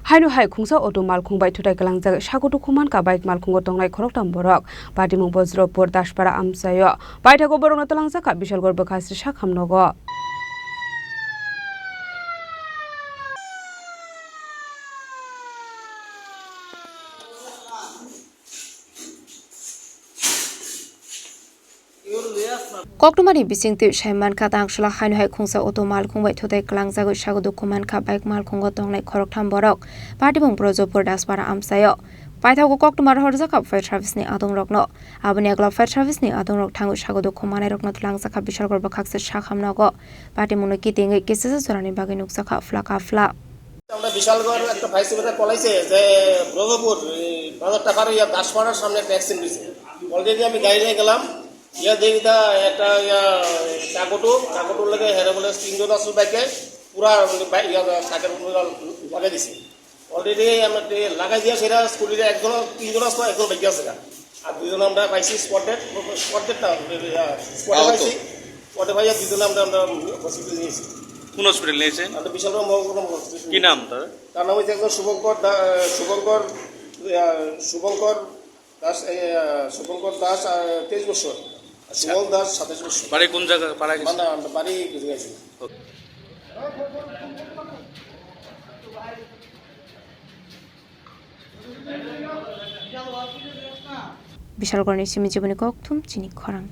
হাইনো high খুংসা auto মালখুং by থুটাই কালাংজাগ সাগত Khuman কা bike মালখুং তংনাই খরকটাম বরক পাটিমুং বজ্রপুর দাসপাড়া আমসায় বাইথাগো বরং তলাংজা কা Bishalgarh বখাসি সাখামনগো Koktumani bisingti Shaiman ka tangshla hainu hai khungsa auto mal khungbai thotai kalangjago sago dokuman ka bike mal khungo tongnai khoroktham borok patibong projopur daspara amsayo paithago koktumar horja ka fire service ni adong rokno aboni agla fire service ni adong rok thangu sago dokumanai rokno thlangsa ka bishargor bakhakse sakhamnago patimuno kitingai kesese sorani bagai nuksa ka fla আমরা বিশালগড় একটা vice secretary কলাইছে যে ব্রহ্মপুর বাজার টাকার ইয়া দাসপাড়ার সামনে একটা accident হয়েছে already আমি গাড়ি নিয়ে গেলাম ইয়া দেখি তা একটা কাকটুর লাগে হেরে বলে তিনজন আসল বাইকে পুরা ইয়া কাকের লাগাই দিছে অলরেডি আমরা লাগাই দিয়া সেটা স্কুটিতে একজন তিনজন আসলো একজন বাইকে আছে আর দুজন আমরা পাইছি স্পটে পাইছি স্পটে পাইয়া দুজন আমরা হসপিটাল নিয়েছি কোন হসপিটাল নিয়েছে বিশালগড় মহকুমা কি নাম তার নাম হচ্ছে একজন শুভঙ্কর দাস 23 বছর সুমল দাস 27 বছর বাড়ি কোন জায়গা পাড়া গেছে বাড়ি গেছে বিশালগড় নিসিমি জীবনী koktum chini khorang